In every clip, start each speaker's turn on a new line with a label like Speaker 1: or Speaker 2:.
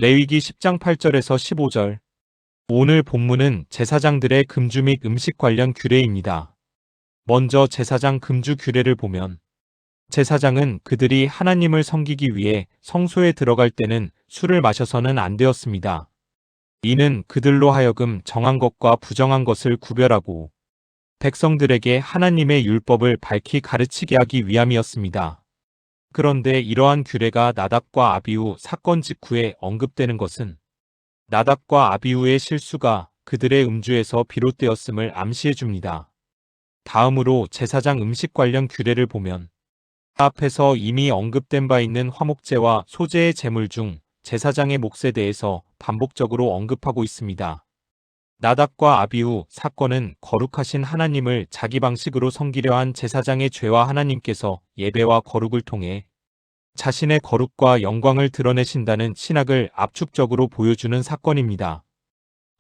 Speaker 1: 레위기 10장 8절에서 15절. 오늘 본문은 제사장들의 금주 및 음식 관련 규례입니다. 먼저 제사장 금주 규례를 보면 제사장은 그들이 하나님을 섬기기 위해 성소에 들어갈 때는 술을 마셔서는 안 되었습니다. 이는 그들로 하여금 정한 것과 부정한 것을 구별하고 백성들에게 하나님의 율법을 밝히 가르치게 하기 위함이었습니다. 그런데 이러한 규례가 나답과 아비후 사건 직후에 언급되는 것은 나답과 아비후의 실수가 그들의 음주에서 비롯되었음을 암시해 줍니다. 다음으로 제사장 음식 관련 규례를 보면 앞에서 이미 언급된 바 있는 화목제와 소제의 제물 중 제사장의 몫에 대해서 반복적으로 언급하고 있습니다. 나답과 아비후 사건은 거룩하신 하나님을 자기 방식으로 섬기려 한 제사장의 죄와 하나님께서 예배와 거룩을 통해 자신의 거룩과 영광을 드러내신다는 신학을 압축적으로 보여주는 사건입니다.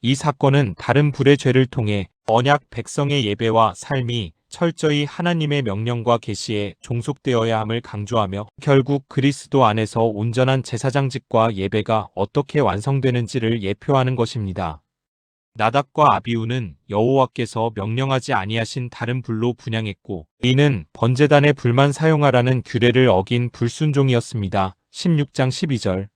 Speaker 1: 이 사건은 다른 불의 죄를 통해 언약 백성의 예배와 삶이 철저히 하나님의 명령과 계시에 종속되어야 함을 강조하며 결국 그리스도 안에서 온전한 제사장직과 예배가 어떻게 완성되는지를 예표하는 것입니다. 나답과 아비후는 여호와께서 명령하지 아니하신 다른 불로 분향했고 이는 번제단의 불만 사용하라는 규례를 어긴 불순종이었습니다. 16장 12절.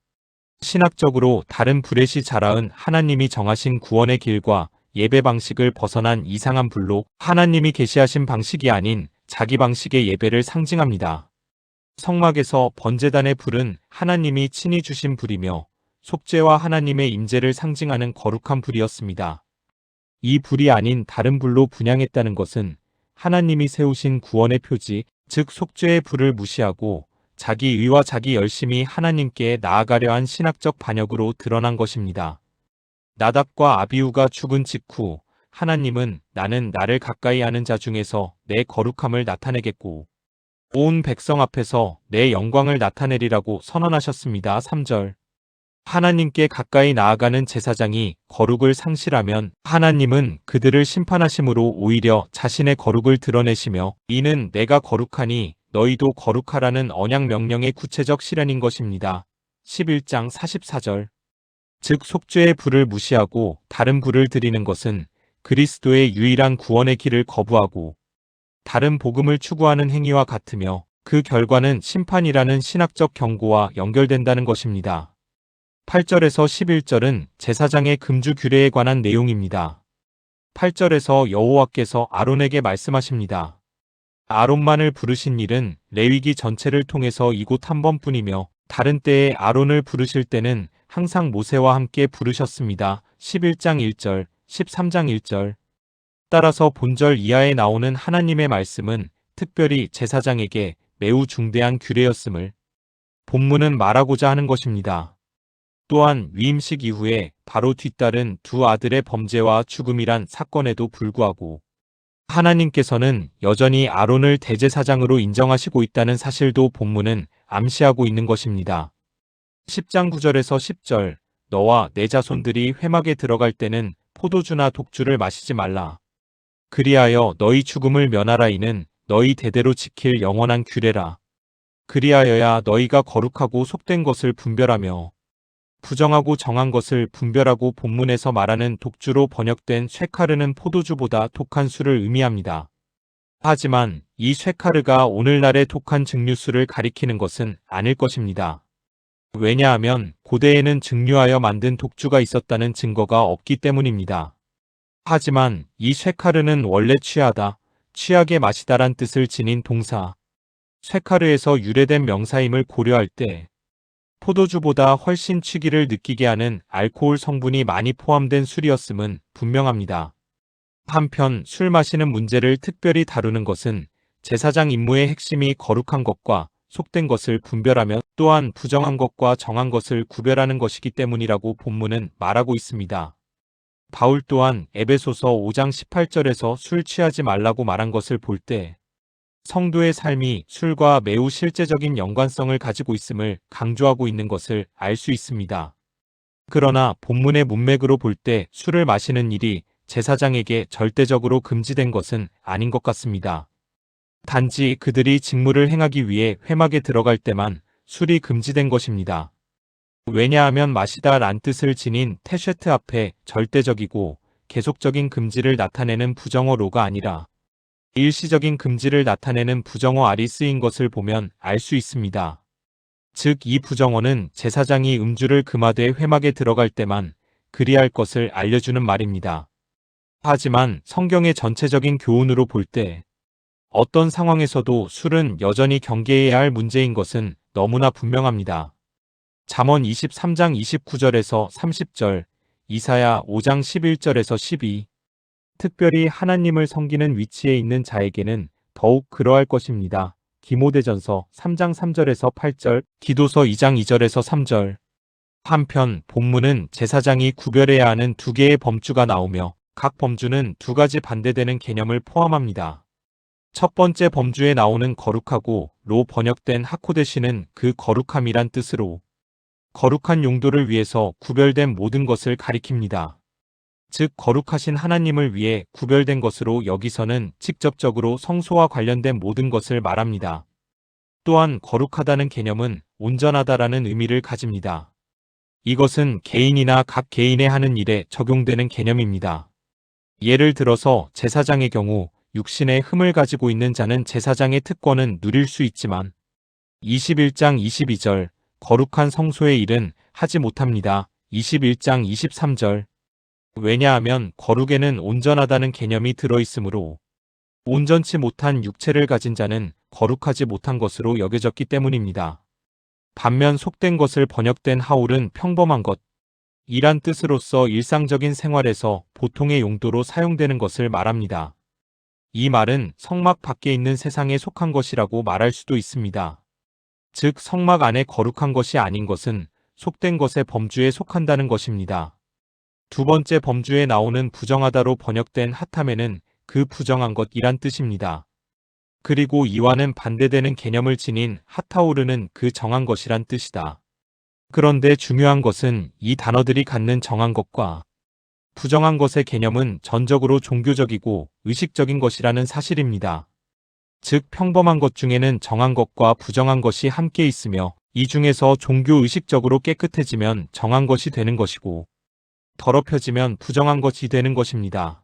Speaker 1: 신학적으로 다른 불의 자라은 하나님이 정하신 구원의 길과 예배 방식을 벗어난 이상한 불로 하나님이 계시하신 방식이 아닌 자기 방식의 예배를 상징합니다. 성막에서 번제단의 불은 하나님이 친히 주신 불이며 속죄와 하나님의 임재를 상징하는 거룩한 불이었습니다. 이 불이 아닌 다른 불로 분향했다는 것은 하나님이 세우신 구원의 표지, 즉 속죄의 불을 무시하고 자기 의와 자기 열심이 하나님께 나아가려 한 신학적 반역으로 드러난 것입니다. 나답과 아비후가 죽은 직후 하나님은 나는 나를 가까이 하는 자 중에서 내 거룩함을 나타내겠고 온 백성 앞에서 내 영광을 나타내리라고 선언하셨습니다. 3절. 하나님께 가까이 나아가는 제사장이 거룩을 상실하면 하나님은 그들을 심판하심으로 오히려 자신의 거룩을 드러내시며 이는 내가 거룩하니 너희도 거룩하라는 언약 명령의 구체적 실현인 것입니다. 11장 44절. 즉 속죄의 불을 무시하고 다른 불을 드리는 것은 그리스도의 유일한 구원의 길을 거부하고 다른 복음을 추구하는 행위와 같으며 그 결과는 심판이라는 신학적 경고와 연결된다는 것입니다. 8절에서 11절은 제사장의 금주 규례에 관한 내용입니다. 8절에서 여호와께서 아론에게 말씀하십니다. 아론만을 부르신 일은 레위기 전체를 통해서 이곳 한 번뿐이며 다른 때에 아론을 부르실 때는 항상 모세와 함께 부르셨습니다. 11장 1절, 13장 1절. 따라서 본절 이하에 나오는 하나님의 말씀은 특별히 제사장에게 매우 중대한 규례였음을 본문은 말하고자 하는 것입니다. 또한 위임식 이후에 바로 뒤따른 두 아들의 범죄와 죽음이란 사건에도 불구하고 하나님께서는 여전히 아론을 대제사장으로 인정하시고 있다는 사실도 본문은 암시하고 있는 것입니다. 10장 9절에서 10절. 너와 내 자손들이 회막에 들어갈 때는 포도주나 독주를 마시지 말라. 그리하여 너희 죽음을 면하라. 이는 너희 대대로 지킬 영원한 규례라. 그리하여야 너희가 거룩하고 속된 것을 분별하며 부정하고 정한 것을 분별하고 본문에서 말하는 독주로 번역된 쇠카르는 포도주보다 독한 술을 의미합니다. 하지만 이 쇠카르가 오늘날의 독한 증류술을 가리키는 것은 아닐 것입니다. 왜냐하면 고대에는 증류하여 만든 독주가 있었다는 증거가 없기 때문입니다. 하지만 이 쇠카르는 원래 취하다, 취하게 마시다란 뜻을 지닌 동사 쇠카르에서 유래된 명사임을 고려할 때 포도주보다 훨씬 취기를 느끼게 하는 알코올 성분이 많이 포함된 술이었음은 분명합니다. 한편 술 마시는 문제를 특별히 다루는 것은 제사장 임무의 핵심이 거룩한 것과 속된 것을 분별하며 또한 부정한 것과 정한 것을 구별하는 것이기 때문이라고 본문은 말하고 있습니다. 바울 또한 에베소서 5장 18절에서 술 취하지 말라고 말한 것을 볼 때 성도의 삶이 술과 매우 실제적인 연관성을 가지고 있음을 강조하고 있는 것을 알 수 있습니다. 그러나 본문의 문맥으로 볼 때 술을 마시는 일이 제사장에게 절대적으로 금지된 것은 아닌 것 같습니다. 단지 그들이 직무를 행하기 위해 회막에 들어갈 때만 술이 금지된 것입니다. 왜냐하면 마시다 란 뜻을 지닌 테쉐트 앞에 절대적이고 계속적인 금지를 나타내는 부정어 로가 아니라 일시적인 금지를 나타내는 부정어 알이 쓰인 것을 보면 알 수 있습니다. 즉 이 부정어는 제사장이 음주를 금하되 회막에 들어갈 때만 그리할 것을 알려주는 말입니다. 하지만 성경의 전체적인 교훈으로 볼 때 어떤 상황에서도 술은 여전히 경계해야 할 문제인 것은 너무나 분명합니다. 잠언 23장 29절에서 30절, 이사야 5장 11절에서 12. 특별히 하나님을 섬기는 위치에 있는 자에게는 더욱 그러할 것입니다. 디모데전서 3장 3절에서 8절, 기도서 2장 2절에서 3절. 한편 본문은 제사장이 구별해야 하는 두 개의 범주가 나오며 각 범주는 두 가지 반대되는 개념을 포함합니다. 첫 번째 범주에 나오는 거룩하고 로 번역된 하코데시는 그 거룩함이란 뜻으로 거룩한 용도를 위해서 구별된 모든 것을 가리킵니다. 즉 거룩하신 하나님을 위해 구별된 것으로 여기서는 직접적으로 성소와 관련된 모든 것을 말합니다. 또한 거룩하다는 개념은 온전하다라는 의미를 가집니다. 이것은 개인이나 각 개인의 하는 일에 적용되는 개념입니다. 예를 들어서 제사장의 경우 육신의 흠을 가지고 있는 자는 제사장의 특권은 누릴 수 있지만 21장 22절 거룩한 성소의 일은 하지 못합니다. 21장 23절. 왜냐하면 거룩에는 온전하다는 개념이 들어있으므로 온전치 못한 육체를 가진 자는 거룩하지 못한 것으로 여겨졌기 때문입니다. 반면 속된 것을 번역된 하울은 평범한 것, 이란 뜻으로서 일상적인 생활에서 보통의 용도로 사용되는 것을 말합니다. 이 말은 성막 밖에 있는 세상에 속한 것이라고 말할 수도 있습니다. 즉 성막 안에 거룩한 것이 아닌 것은 속된 것의 범주에 속한다는 것입니다. 두 번째 범주에 나오는 부정하다로 번역된 핫함에는 그 부정한 것이란 뜻입니다. 그리고 이와는 반대되는 개념을 지닌 핫타오르는 그 정한 것이란 뜻이다. 그런데 중요한 것은 이 단어들이 갖는 정한 것과 부정한 것의 개념은 전적으로 종교적이고 의식적인 것이라는 사실입니다. 즉 평범한 것 중에는 정한 것과 부정한 것이 함께 있으며 이 중에서 종교의식적으로 깨끗해지면 정한 것이 되는 것이고 더럽혀지면 부정한 것이 되는 것입니다.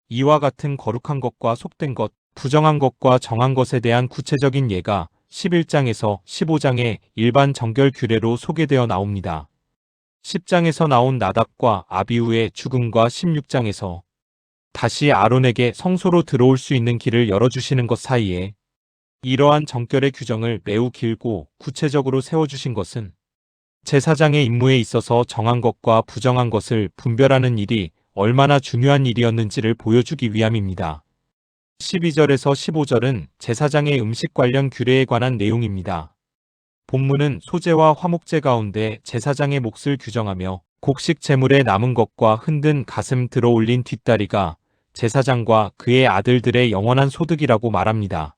Speaker 1: 이와 같은 거룩한 것과 속된 것, 부정한 것과 정한 것에 대한 구체적인 예가 11장에서 15장의 일반 정결 규례로 소개되어 나옵니다. 10장에서 나온 나답과 아비후의 죽음과 16장에서 다시 아론에게 성소로 들어올 수 있는 길을 열어주시는 것 사이에 이러한 정결의 규정을 매우 길고 구체적으로 세워주신 것은 제사장의 임무에 있어서 정한 것과 부정한 것을 분별하는 일이 얼마나 중요한 일이었는지를 보여주기 위함입니다. 12절에서 15절은 제사장의 음식 관련 규례에 관한 내용입니다. 본문은 소제와 화목제 가운데 제사장의 몫을 규정하며 곡식 제물에 남은 것과 흔든 가슴 들어 올린 뒷다리가 제사장과 그의 아들들의 영원한 소득이라고 말합니다.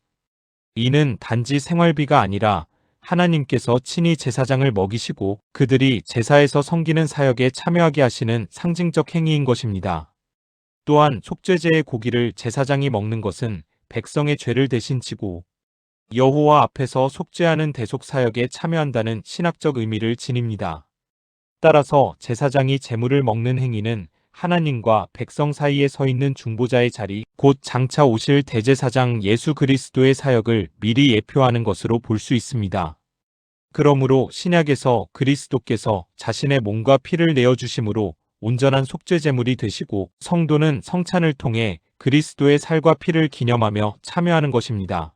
Speaker 1: 이는 단지 생활비가 아니라 하나님께서 친히 제사장을 먹이시고 그들이 제사에서 섬기는 사역에 참여하게 하시는 상징적 행위인 것입니다. 또한 속죄제의 고기를 제사장이 먹는 것은 백성의 죄를 대신 지고 여호와 앞에서 속죄하는 대속 사역에 참여한다는 신학적 의미를 지닙니다. 따라서 제사장이 제물을 먹는 행위는 하나님과 백성 사이에 서 있는 중보자의 자리, 곧 장차 오실 대제사장 예수 그리스도의 사역을 미리 예표하는 것으로 볼 수 있습니다. 그러므로 신약에서 그리스도께서 자신의 몸과 피를 내어주심으로 온전한 속죄 제물이 되시고 성도는 성찬을 통해 그리스도의 살과 피를 기념하며 참여하는 것입니다.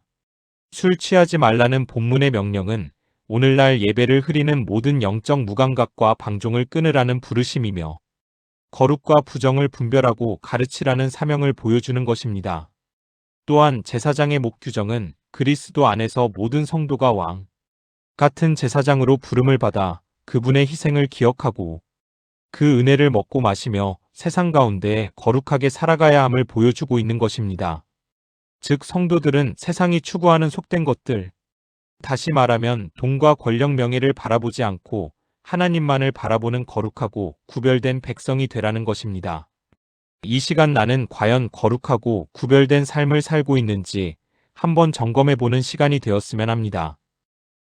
Speaker 1: 술 취하지 말라는 본문의 명령은 오늘날 예배를 흐리는 모든 영적 무감각과 방종을 끊으라는 부르심이며 거룩과 부정을 분별하고 가르치라는 사명을 보여주는 것입니다. 또한 제사장의 목 규정은 그리스도 안에서 모든 성도가 왕 같은 제사장으로 부름을 받아 그분의 희생을 기억하고 그 은혜를 먹고 마시며 세상 가운데 거룩하게 살아가야 함을 보여주고 있는 것입니다. 즉 성도들은 세상이 추구하는 속된 것들, 다시 말하면 돈과 권력 명예를 바라보지 않고 하나님만을 바라보는 거룩하고 구별된 백성이 되라는 것입니다. 이 시간 나는 과연 거룩하고 구별된 삶을 살고 있는지 한번 점검해 보는 시간이 되었으면 합니다.